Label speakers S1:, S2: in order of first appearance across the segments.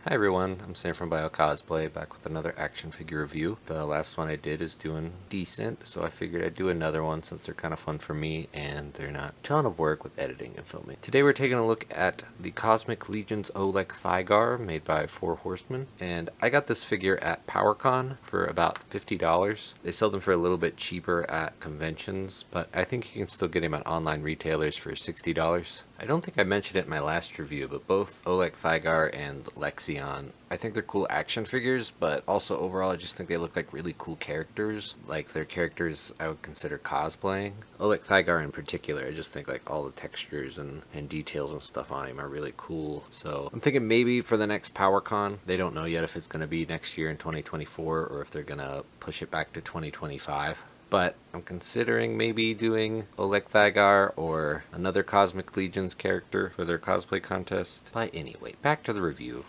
S1: Hi everyone, I'm Sam from Cosplay, back with another action figure review. The last one I did is doing decent, so I figured I'd do another one since they're kind of fun for me and they're not a ton of work with editing and filming. Today we're taking a look at the Cosmic Legion's Olek Thygar, made by Four Horsemen, and I got this figure at PowerCon for about $50. They sell them for a little bit cheaper at conventions, but I think you can still get him at online retailers for $60. I don't think I mentioned it in my last review, but both Olek Thygar and Lexion, I think they're cool action figures, but also overall I just think they look like really cool characters. Like they're characters I would consider cosplaying. Olek Thygar in particular, I just think like all the textures and details and stuff on him are really cool. So I'm thinking maybe for the next PowerCon, they don't know yet if it's going to be next year in 2024 or if they're going to push it back to 2025. But I'm considering maybe doing Olek Thygar or another Cosmic Legion's character for their cosplay contest. But anyway, back to the review.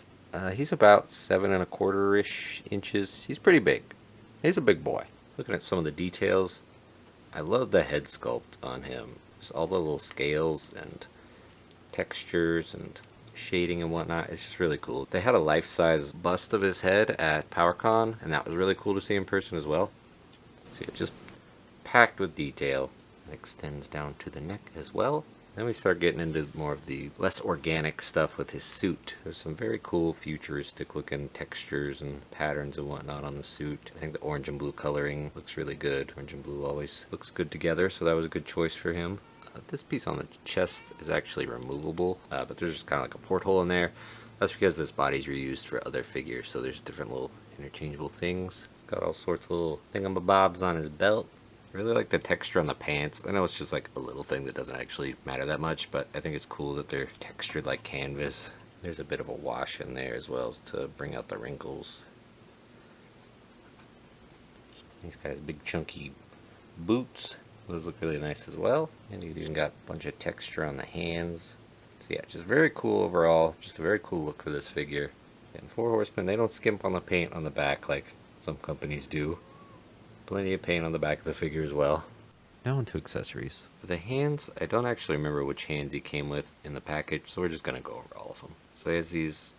S1: He's about 7¼ inches. He's pretty big. He's a big boy. Looking at some of the details, I love the head sculpt on him. Just all the little scales and textures and shading and whatnot. It's just really cool. They had a life-size bust of his head at PowerCon, and that was really cool to see in person as well. See, it just packed with detail. It extends down to the neck as well. Then we start getting into more of the less organic stuff with his suit. There's some very cool futuristic looking textures and patterns and whatnot on the suit. I think the orange and blue coloring looks really good. Orange and blue always looks good together, so that was a good choice for him. This piece on the chest is actually removable, but there's just kind of like a porthole in there. That's because this body's reused for other figures, so there's different little interchangeable things. It's got all sorts of little thingamabobs on his belt. I really like the texture on the pants. I know it's just like a little thing that doesn't actually matter that much, but I think it's cool that they're textured like canvas. There's a bit of a wash in there as well to bring out the wrinkles. He's got his big chunky boots. Those look really nice as well. And he's even got a bunch of texture on the hands. So yeah, just very cool overall. Just a very cool look for this figure. And Four Horsemen, they don't skimp on the paint on the back like some companies do. Plenty of paint on the back of the figure as well. Now into accessories. For the hands, I don't actually remember which hands he came with in the package, so we're just going to go over all of them. So he has these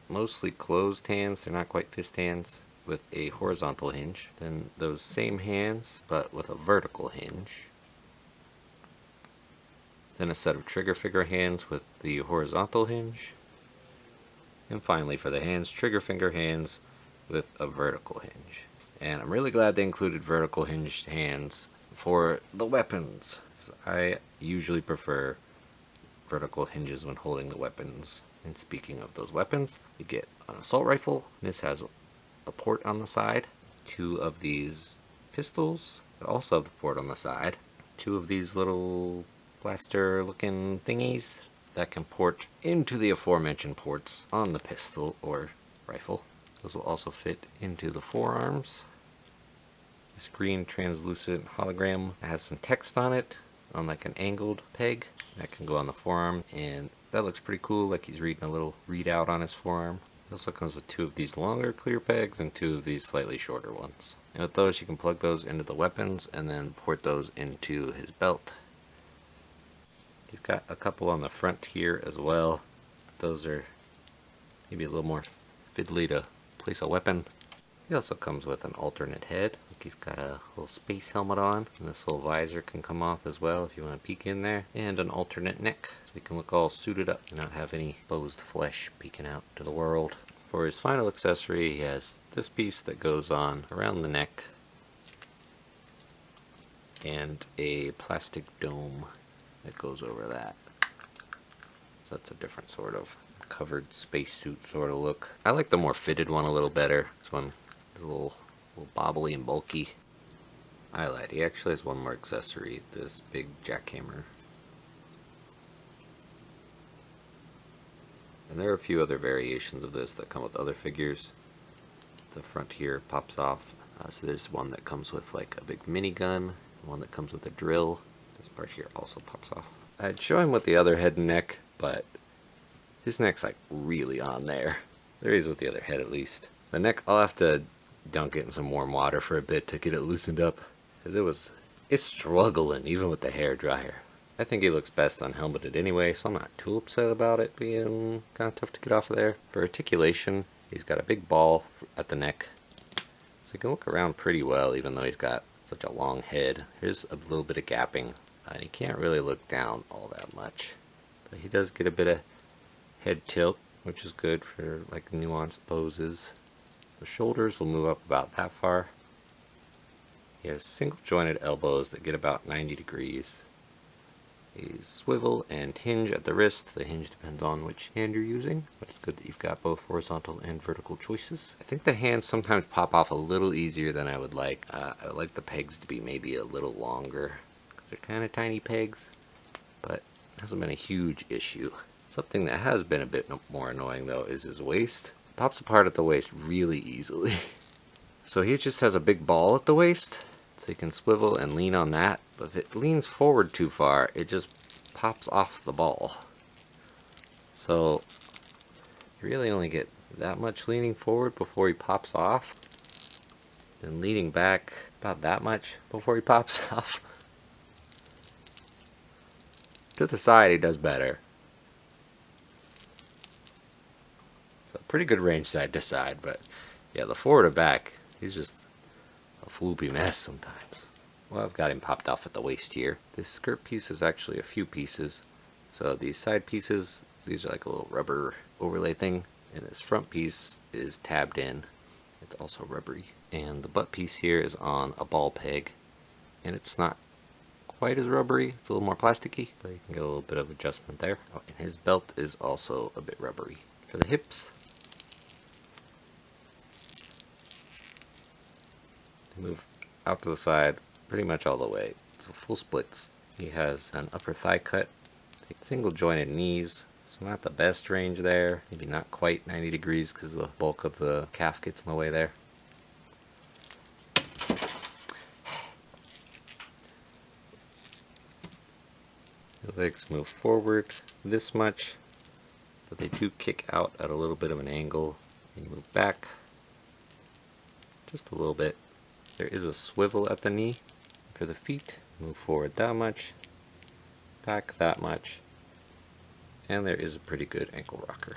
S1: mostly closed hands, they're not quite fist hands, with a horizontal hinge. Then those same hands, but with a vertical hinge. Then a set of trigger finger hands with the horizontal hinge. And finally for the hands, trigger finger hands with a vertical hinge. And I'm really glad they included vertical hinged hands for the weapons. I usually prefer vertical hinges when holding the weapons. And speaking of those weapons, you get an assault rifle. This has a port on the side. 2 of these pistols that also have the port on the side. 2 of these little blaster looking thingies that can port into the aforementioned ports on the pistol or rifle. Those will also fit into the forearms. This green translucent hologram has some text on it on like an angled peg that can go on the forearm, and that looks pretty cool, like he's reading a little readout on his forearm. It also comes with 2 of these longer clear pegs and 2 of these slightly shorter ones. And with those you can plug those into the weapons and then port those into his belt. He's got a couple on the front here as well. Those are maybe a little more fiddly to place a weapon. He also comes with an alternate head. Like he's got a little space helmet on, and this little visor can come off as well if you want to peek in there. And an alternate neck, so he can look all suited up and not have any exposed flesh peeking out to the world. For his final accessory, he has this piece that goes on around the neck, and a plastic dome that goes over that. So that's a different sort of covered spacesuit sort of look. I like the more fitted one a little better. This one is a little bobbly and bulky. I lied, he actually has one more accessory, this big jackhammer. And there are a few other variations of this that come with other figures. The front here pops off. So there's one that comes with like a big minigun, one that comes with a drill. This part here also pops off. I'd show him with the other head and neck, but his neck's like really on there. There he is with the other head at least. The neck, I'll have to dunk it in some warm water for a bit to get it loosened up. Because it's struggling even with the hair dryer. I think he looks best unhelmeted anyway, so I'm not too upset about it being kind of tough to get off of there. For articulation, he's got a big ball at the neck, so he can look around pretty well even though he's got such a long head. Here's a little bit of gapping, and he can't really look down all that much. But he does get a bit of head tilt, which is good for like nuanced poses. The shoulders will move up about that far. He has single jointed elbows that get about 90 degrees. He's swivel and hinge at the wrist. The hinge depends on which hand you're using, but it's good that you've got both horizontal and vertical choices. I think the hands sometimes pop off a little easier than I would like. I would like the pegs to be maybe a little longer, because they're kind of tiny pegs, but it hasn't been a huge issue. Something that has been a bit more annoying though is his waist. It pops apart at the waist really easily. So he just has a big ball at the waist, so you can swivel and lean on that, but if it leans forward too far, it just pops off the ball. So you really only get that much leaning forward before he pops off, then leaning back about that much before he pops off. To the side he does better. So pretty good range side to side, but yeah, the forward to back, he's just a floopy mess sometimes. Well, I've got him popped off at the waist here. This skirt piece is actually a few pieces. So these side pieces, these are like a little rubber overlay thing, and this front piece is tabbed in. It's also rubbery. And the butt piece here is on a ball peg, and it's not quite as rubbery. It's a little more plasticky, but you can get a little bit of adjustment there. Oh, and his belt is also a bit rubbery. For the hips, they move out to the side pretty much all the way, so full splits. He has an upper thigh cut, single jointed knees, so not the best range there, maybe not quite 90 degrees because the bulk of the calf gets in the way there. The legs move forward this much, but they do kick out at a little bit of an angle, and you move back just a little bit. There is a swivel at the knee. For the feet, move forward that much, back that much, and there is a pretty good ankle rocker.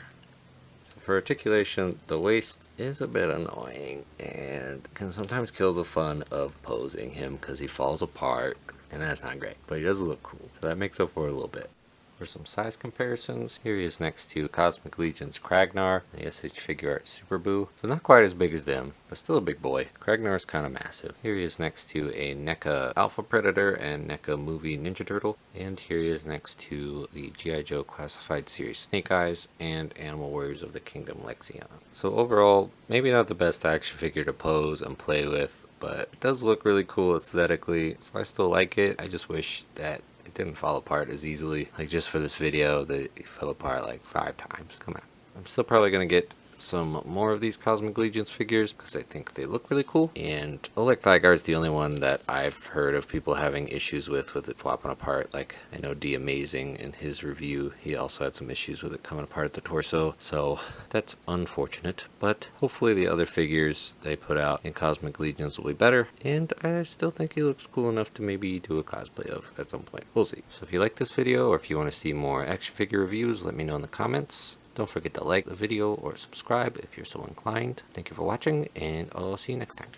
S1: So for articulation, the waist is a bit annoying and can sometimes kill the fun of posing him because he falls apart, and that's not great, but he does look cool, so that makes up for it a little bit. For some size comparisons, here he is next to Cosmic Legion's Kragnar, the SH Figure Art Super Boo. So not quite as big as them, but still a big boy. Kragnar is kind of massive. Here he is next to a NECA Alpha Predator and NECA Movie Ninja Turtle. And here he is next to the G.I. Joe Classified Series Snake Eyes and Animal Warriors of the Kingdom Lexion. So overall, maybe not the best action figure to pose and play with, but it does look really cool aesthetically, so I still like it. I just wish that it didn't fall apart as easily. Like just for this video, it fell apart like 5 times. Come on. I'm still probably going to get some more of these Cosmic Legions figures because I think they look really cool. And Olek Thygar is the only one that I've heard of people having issues with it flopping apart. Like I know D Amazing in his review, he also had some issues with it coming apart at the torso. So that's unfortunate, but hopefully the other figures they put out in Cosmic Legions will be better. And I still think he looks cool enough to maybe do a cosplay of at some point. We'll see. So if you like this video or if you want to see more action figure reviews, let me know in the comments. Don't forget to like the video or subscribe if you're so inclined. Thank you for watching, and I'll see you next time.